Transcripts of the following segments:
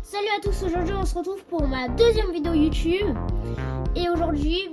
Salut à tous, aujourd'hui on se retrouve pour ma deuxième vidéo YouTube. Et aujourd'hui,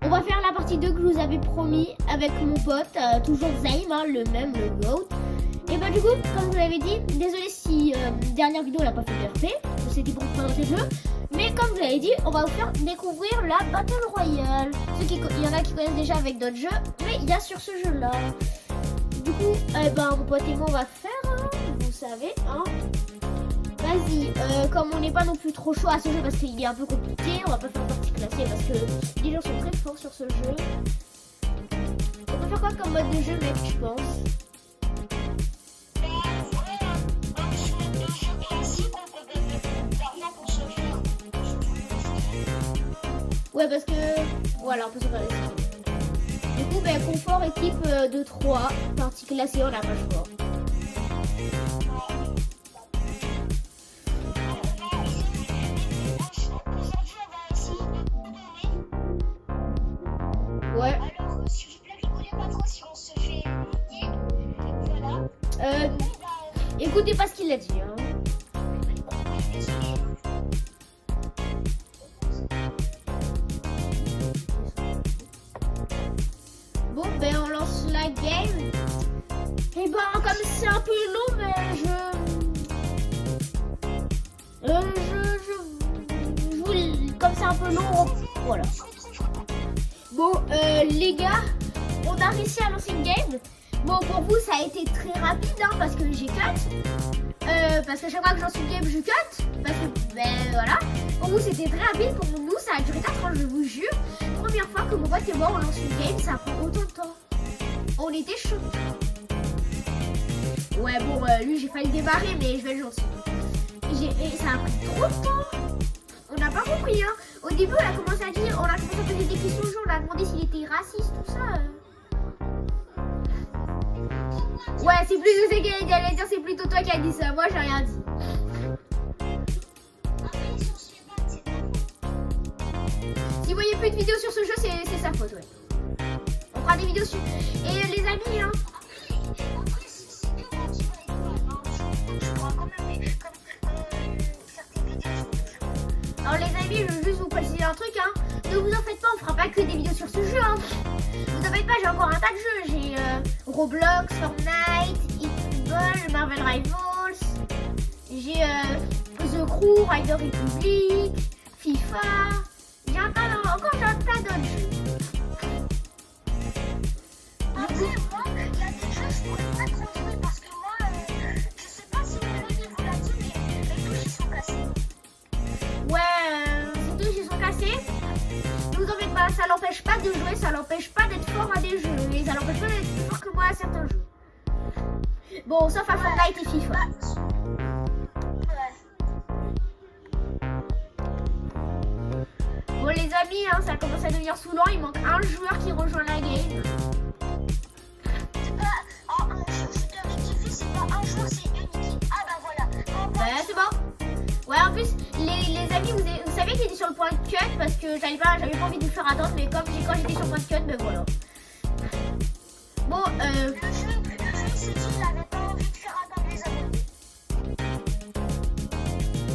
on va faire la partie 2 que je vous avais promis avec mon pote, toujours Zaim, le même, le GOAT. Et du coup, comme je vous l'avais dit, désolé si dernière vidéo elle n'a pas fait PRP, c'était pour vous présenter le jeu. Mais comme je vous l'avais dit, on va vous faire découvrir la Battle Royale. Il y en a qui connaissent déjà avec d'autres jeux, mais il y a sur ce jeu là. Du coup, mon pote et moi on va faire, vous savez, Vas-y, comme on n'est pas non plus trop chaud à ce jeu parce qu'il est un peu compliqué, on va pas faire partie classée parce que les gens sont très forts sur ce jeu. On peut faire quoi comme mode de jeu, mec, je pense? Ouais, parce que voilà, on peut se faire les Du coup, confort équipe de 3, partie classée, on n'a pas le choix. Ouais. Alors, s'il vous plaît, rigolez pas trop si on se fait niquer. Voilà. Écoutez pas ce qu'il a dit, hein. Bon, on lance la game. Et comme c'est un peu long, comme c'est un peu long, voilà. Bon, les gars, on a réussi à lancer une game. Bon, pour vous, ça a été très rapide, parce que j'ai cut. Parce qu'à chaque fois que j'en suis une game, je cut. Parce que, voilà. Pour vous, c'était très rapide. Pour nous, ça a duré 4 ans, je vous jure. Première fois que mon pote et moi, on lance une game, ça prend autant de temps. On était chaud. Ouais, lui, j'ai failli démarrer, mais je vais le lancer. Et ça a pris trop de temps. On n'a pas compris, Au début, on a commencé à poser des questions aux gens, on a demandé s'il était raciste, tout ça. Ouais, c'est plutôt c'est qu'elle allait dire, c'est plutôt toi qui as dit ça. Moi, j'ai rien dit. Si vous voyez plus de vidéos sur ce jeu, c'est sa faute, ouais. On fera des vidéos sur... Et les amis, Alors les amis, je veux juste vous préciser un truc, Ne vous en faites pas, on fera pas que des vidéos sur ce jeu, Vous en faites pas, j'ai encore un tas de jeux. J'ai Roblox, Fortnite, eFootball, Marvel Rivals. J'ai The Crew, Rider Republic, FIFA. J'ai un tas d'autres jeux. Après, moi, il y a des jeux, je pourrais pas trop jouer parce que moi, je sais pas si le niveau là-dessus, mais les touches ils sont cassées. Ouais, ces touches ils sont cassées. Ne vous en faites pas, ça l'empêche pas de jouer, ça l'empêche pas d'être fort à des jeux. Et ça l'empêche pas d'être plus fort que moi à certains jeux. Bon, sauf à Fortnite et FIFA. Bon les amis, ça commence à devenir saoulant, il manque un joueur qui rejoint la game. C'est pas je te rectifie, c'est pas un joueur, c'est une équipe. Ah bah voilà. C'est bon. Ouais, en plus, les amis, vous savez que j'étais sur le point de cut parce que j'avais pas envie de vous faire attendre, mais quand j'étais sur le point de cut, voilà. Bon, le jeu, c'est qu'il avait pas envie de faire attendre les abonnés.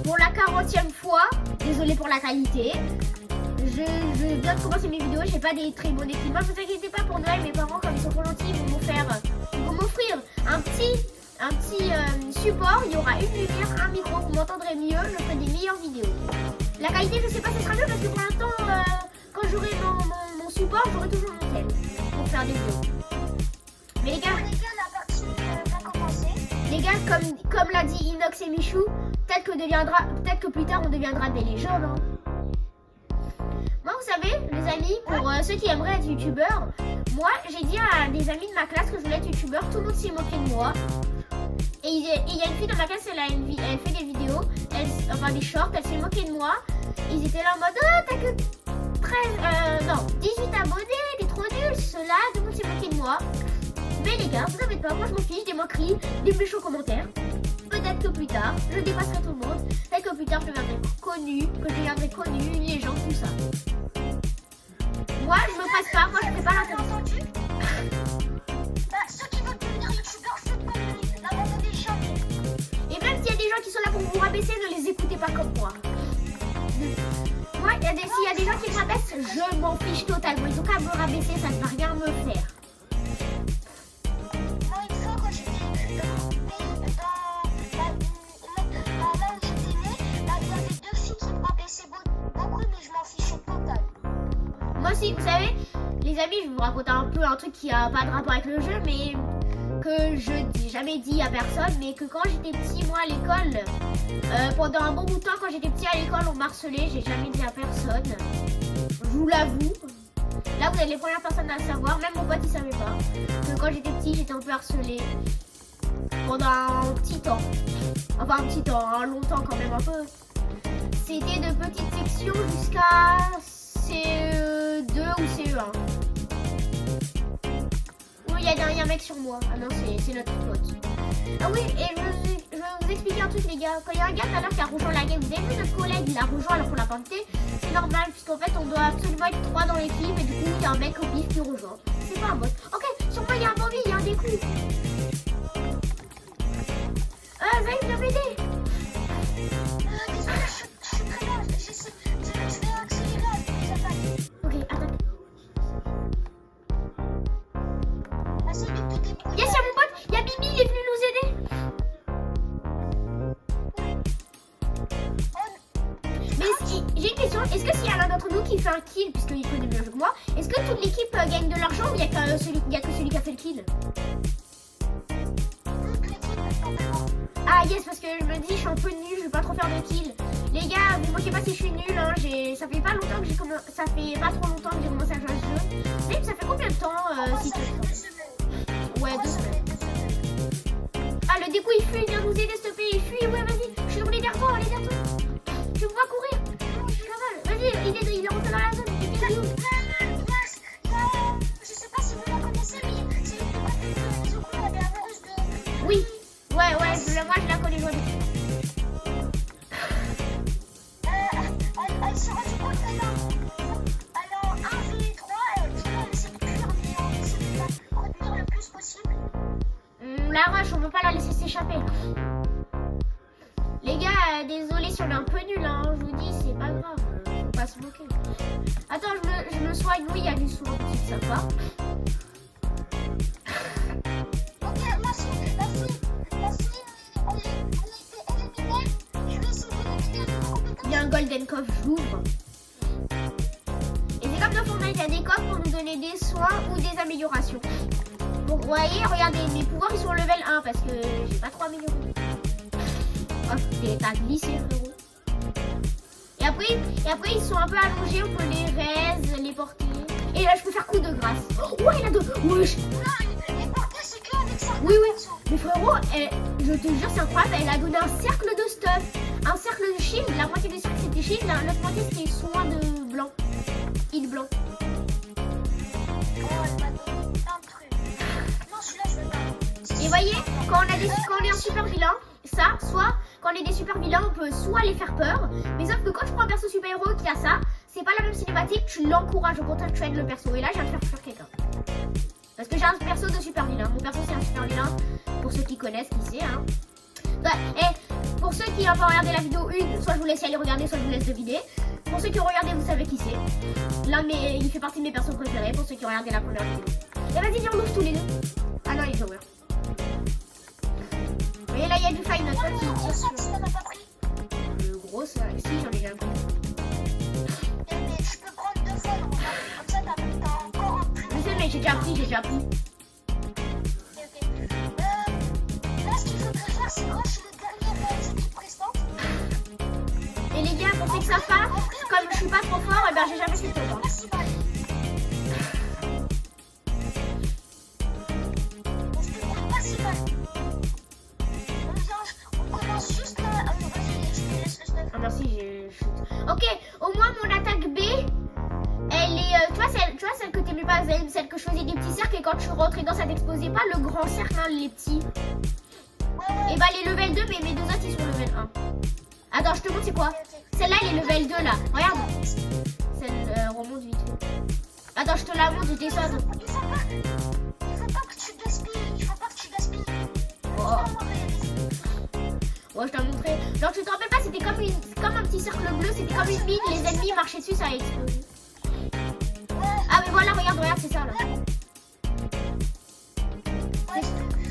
Pour la 40e fois, désolé pour la qualité. Je viens de commencer mes vidéos, j'ai pas des très bons équipements. Ne vous inquiétez pas pour Noël, mes parents, comme ils sont trop gentils, ils vont m'offrir un petit support. Il y aura une lumière, un micro, vous m'entendrez mieux, je ferai des meilleures vidéos. La qualité, je sais pas si ce sera mieux parce que pour l'instant, quand j'aurai mon support, j'aurai toujours mon tel pour faire des vidéos. Mais les gars, la partie va commencer. Les gars, comme l'a dit Inox et Michou, peut-être que plus tard on deviendra des légendes. Moi, vous savez, les amis, pour ceux qui aimeraient être youtubeurs, moi j'ai dit à des amis de ma classe que je voulais être youtubeur, tout le monde s'est moqué de moi. Et il y a une fille dans ma classe, elle fait des vidéos, des shorts, elle s'est moquée de moi. Ils étaient là en mode, t'as que 18 abonnés, t'es trop nul, cela, tout le monde s'est moqué de moi. Mais les gars, vous savez pas, moi je m'en fiche des moqueries, des méchants commentaires. Peut-être que plus tard, je dépasserai tout le monde. Peut-être que plus tard, je deviendrai connu, une légende, tout ça. Moi, je me presse pas, moi je fais pas l'intéressant. Ceux qui veulent devenir youtubeurs, faites comme lui, n'abandonnez jamais. Et même s'il y a des gens qui sont là pour vous rabaisser, ne les écoutez pas comme moi. Moi, s'il y a des gens qui me rabaissent, je m'en fiche totalement. Ils ont qu'à me rabaisser, ça ne va rien me faire. Moi, une fois, quand j'étais dans là où j'étais née, il y avait 2 filles qui me rabaissaient beaucoup, mais je m'en fichais total. Moi aussi, vous savez, les amis, je vais vous raconter un peu un truc qui a pas de rapport avec le jeu, mais que je n'ai jamais dit à personne, mais que quand j'étais petit, moi à l'école, pendant un bon bout de temps, quand j'étais petit à l'école, on m'harcelait, j'ai jamais dit à personne. Je vous l'avoue. Là, vous êtes les premières personnes à le savoir, même mon pote il savait pas. Que quand j'étais petit, j'étais un peu harcelée pendant un petit temps. Enfin, un petit temps, un long temps quand même un peu. C'était de petites sections jusqu'à CE2 ou CE1. Il y a un mec sur moi. Ah non, c'est notre pote. Ah oui, et je vais vous expliquer un truc, les gars. Quand il y a un gars tout à l'heure qui a rejoint la game, vous avez vu notre collègue, il a rejoint alors qu'on l'a pas invité. C'est normal, puisqu'en fait, on doit absolument être 3 dans l'équipe. Et du coup, il y a un mec au pif qui rejoint. C'est pas un bot. Ok, sur moi, il y a un bandit, il y a un découp. Zaïd, viens m'aider. Désolé, je suis très loin. Je vais accélérer avec les attaques. Ok, attaque. Essaye de te débrouiller. Yes, il y a mon pote. Il y a Bibi, il est venu nous aider. Mais j'ai une question. Est-ce que s'il y a l'un d'entre nous qui fait un kill, puisqu'il connaît mieux le jeu que moi, est-ce que toute l'équipe gagne de l'argent ou il n'y a que celui qui a fait le kill? Ah yes, parce que je me dis, je suis un peu nulle, je vais pas trop faire de kills. Les gars, vous moquez pas si je suis nulle, hein. Ça fait pas longtemps que j'ai commencé, ça fait pas trop longtemps que j'ai commencé à jouer à ce jeu. Même ça fait combien de temps si tu... Ouais, 2 semaines. Ah, le découp il fuit, il vient nous aider, s'il te plaît, il fuit, ouais, vas-y. Je suis dans les derrière toi, tu me vois courir. Vas-y, il est rentré dans la zone, il est où? Je sais pas si vous la connaissez, mais c'est une des Zuko, elle est amoureuse de... Oui, ouais, moi je la connais, Elle sera du coup très bien. Alors, 1v3, elle essaie de cuire, mais on essaie de la retenir le plus possible. La rush, on veut pas la laisser s'échapper. Les gars, désolé si on est un peu nul, hein. Je vous dis, c'est pas grave. Faut pas se moquer. Attends, je me soigne. Oui, il y a du soin, si ça va. Ok, la fille, elle a été éliminée. Je vais essayer d'éliminer une compétence. Il y a un golden coffre, j'ouvre. Et c'est comme dans Fortnite, il y a des coffres pour nous donner des soins ou des améliorations. Donc, vous voyez, regardez, mes pouvoirs ils sont level 1 parce que j'ai pas trop amélioré. Hop, t'as glissé, frérot. Et après, ils sont un peu allongés, on peut les raise, les porter. Et là, je peux faire coup de grâce. Oh, ouais, il a deux. Wesh. Les porter, c'est que avec ça. Oui. Mais frérot, je te jure, c'est incroyable. Elle a donné un cercle de stuff. Un cercle de shield. La moitié du cercle, c'était shield. L'autre moitié, c'était soin de blanc. Heal blanc. Oh, elle m'a donné un truc. Non, celui-là, je veux pas. Et voyez, quand on est un super vilain, soit quand on est des super vilains, on peut soit les faire peur, mais sauf que quand tu prends un perso super héros qui a ça, c'est pas la même cinématique, tu l'encourages, au contraire tu aides le perso. Et là, je viens de faire fuir quelqu'un. Parce que j'ai un perso de super vilain. Mon perso, c'est un super vilain, pour ceux qui connaissent, qui sait, hein. Ouais, et pour ceux qui n'ont pas regardé la vidéo 1, soit je vous laisse y aller regarder, soit je vous laisse deviner. Pour ceux qui ont regardé, vous savez qui c'est. Il fait partie de mes persos préférés, pour ceux qui ont regardé la première vidéo. Et vas-y, viens, on l'ouvre tous les deux. Ah non, il est over. Et là, il y a du fine, toi qui tire sur... Le gros, ça... Si, j'en ai déjà un coup. Mais je peux prendre 2 fois, donc comme ça, t'as encore un plus. Je sais, mais j'ai déjà pris. Ok. Là, ce qu'il faudrait faire, c'est rush les dernières équipes restantes. Et les gars, pour ceux qui savent pas, comme je suis pas trop fort, et ben j'ai jamais fait top. Hein. Merci, Marie. On se débrouille pas si mal. On commence juste là. Vas-y, je te laisse le stuff. Ah merci, j'ai shoot. Ok, au moins mon attaque B, elle est... tu vois celle que t'aimais pas, Zayn, celle que je faisais des petits cercles et quand tu rentrais dedans, ça t'exposait pas le grand cercle, hein, les petits. Et bah les level 2, mais mes deux autres, ils sont level 1. Attends, je te montre c'est quoi. Celle-là, elle est level 2 là. Regarde. Celle remonte vite. Attends, je te la montre, je descends. Il faut pas que tu gaspilles. Oh. Ouais, je t'ai montré. Genre, tu te rappelles pas, c'était comme un petit cercle bleu, c'était comme une mine, les ennemis marchaient dessus, ça a explosé. Ah, mais voilà, regarde, c'est ça là.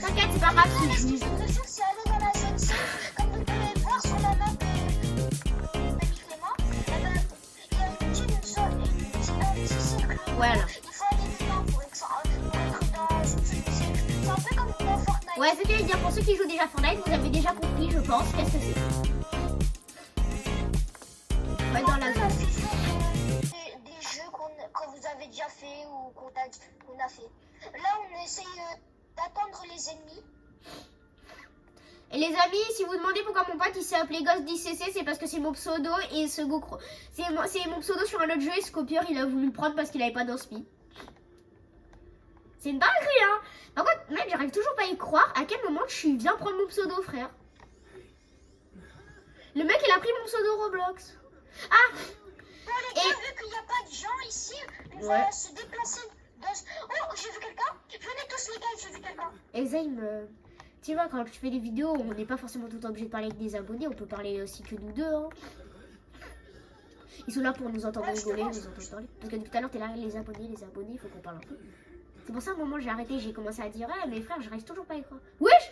T'inquiète, c'est pas grave si je use. C'est aller dans la zone C. Comme vous pouvez voir sur la map d'Ami Clément, il y a une petite zone, un petit cercle. Voilà. Il faut aller dedans pour être dans une zone C. C'est un peu comme dans Fortnite. Ouais, ce que je veux dire, pour ceux qui jouent déjà Fortnite, vous avez déjà compris, je pense, qu'est-ce que c'est. Ouais, dans la zone. Des jeux que vous avez déjà fait ou qu'on a fait. Là, on essaye d'attendre les ennemis. Et les amis, si vous demandez pourquoi mon pote il s'est appelé Ghost 10cc, c'est parce que c'est mon pseudo et ce GoPro. C'est mon pseudo sur un autre jeu et Scopier il a voulu le prendre parce qu'il avait pas d'inspi. C'est une dinguerie, hein. Par contre, mec, j'arrive toujours pas à y croire à quel moment je viens prendre mon pseudo, frère. Le mec il a pris mon pseudo Roblox. Ah. Bon, les gars, vu qu'il n'y a pas de gens ici, on Ouais. va se déplacer dans... Oh, j'ai vu quelqu'un. Venez tous les gars, j'ai vu quelqu'un. Et Zayn, tu vois, quand tu fais des vidéos, on n'est pas forcément tout le temps obligé de parler avec des abonnés, on peut parler aussi que nous deux. Hein. Ils sont là pour nous entendre rigoler, nous entendre parler. Parce que depuis tout à l'heure, t'es là, les abonnés, il faut qu'on parle un peu. C'est pour ça, à un moment, j'ai arrêté, j'ai commencé à dire, mais frère, j'arrive toujours pas à y croire. Wesh!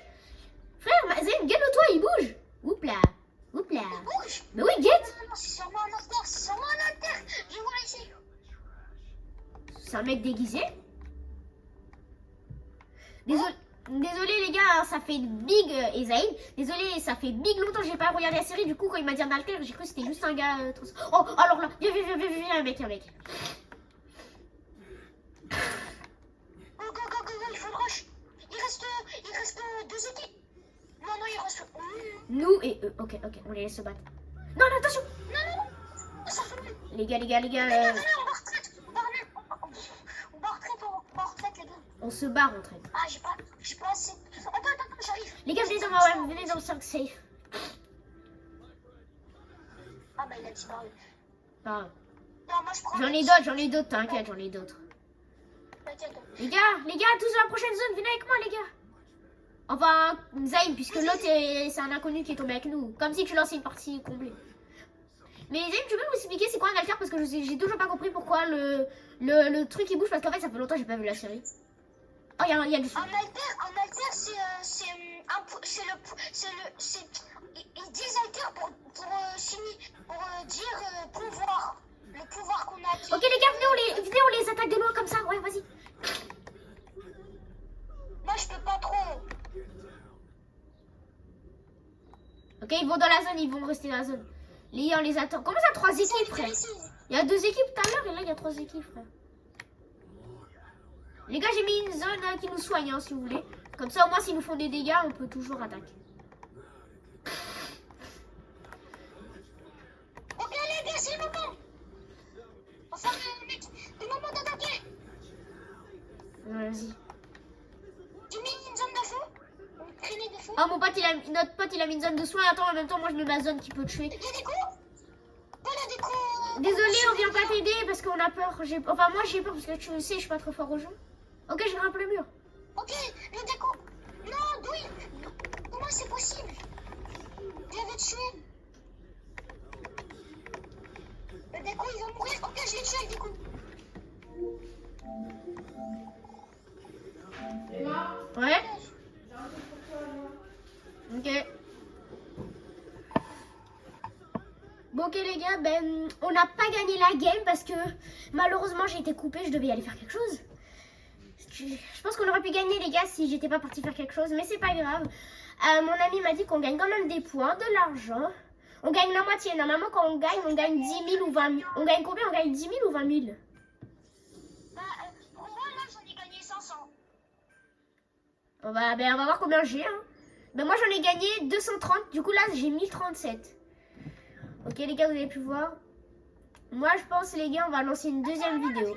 Frère, Zayn, gagne-toi, il bouge! Oups là! Bouge. Mais oui, get! Non, c'est sûrement un alter, c'est sûrement un alter. Je vois ici. C'est un mec déguisé. Désolé les gars, hein, ça fait big et Zayn. Désolé, ça fait big longtemps que j'ai pas regardé la série. Du coup, quand il m'a dit un alter, j'ai cru que c'était juste un gars. Oh, alors là, viens, un mec. Go, il faut le rush. Il reste deux équipes. Non, il reste... Nous et eux. Ok, on les laisse se battre. Non, attention. Non. Ça fait mieux. Les gars. Venez, on va retraite. On va retraite, les gars. On se barre en train. Ah, j'ai pas assez. Attends, j'arrive. Les gars, venez dans le cercle safe. Ah, bah, il a disparu. Pas grave. Non, moi, je prends... J'en ai d'autres, t'inquiète, T'inquiète. Les gars, tous dans la prochaine zone, venez avec moi, les gars. Enfin, Zayn, puisque l'autre, c'est un inconnu qui est tombé avec nous. Comme si tu lançais une partie complète. Mais Zayn, tu peux nous expliquer c'est quoi un alter? Parce que j'ai toujours pas compris pourquoi le truc il bouge. Parce qu'en fait, ça fait longtemps que j'ai pas vu la série. Oh, il y a du son. Un alter, ils disent alter pour dire pouvoir. Le pouvoir qu'on a acquis. Ok, les gars, venez, on les attaque de loin comme ça. Ouais, vas-y. Moi, je peux pas trop. Ok, ils vont dans la zone, ils vont rester dans la zone. Les gars, on les attend. Comment ça, 3 équipes, frère? Il y a 2 équipes tout à l'heure et là, il y a 3 équipes, frère. Les gars, j'ai mis une zone qui nous soigne, hein, si vous voulez. Comme ça, au moins, s'ils nous font des dégâts, on peut toujours attaquer. Ok, les gars, c'est le moment. Enfin, le moment d'attaquer. Vas-y. Tu mets une zone de feu? Une traînée de feu? Oh, notre pote, il a mis une zone de soin. Attends, en même temps, moi, je mets ma zone qui peut tuer. Il y a des coups? Voilà des coups. Désolé, on vient pas t'aider parce qu'on a peur. Enfin, moi, j'ai peur parce que tu le sais, je suis pas trop fort au jeu. Ok, je grimpe le mur. Ok, le déco. Non, Douy. Comment c'est possible? Je l'avais tué. Le déco, il va mourir. Ok, je l'ai tué, le déco. Ouais. Ok. Bon, ok les gars, ben on n'a pas gagné la game parce que malheureusement j'ai été coupée, je devais y aller faire quelque chose. Je pense qu'on aurait pu gagner les gars si j'étais pas partie faire quelque chose, mais c'est pas grave. Mon ami m'a dit qu'on gagne quand même des points, de l'argent. On gagne la moitié. Normalement quand on gagne 10 000 ou 20 000. On gagne combien? On gagne 10 000 ou 20 000? Bah, pour moi, là, j'en ai gagné 500. On va voir combien j'ai. Hein. Ben moi j'en ai gagné 230, du coup là j'ai 1037. Ok les gars, vous avez pu voir. Moi je pense les gars on va lancer une deuxième vidéo.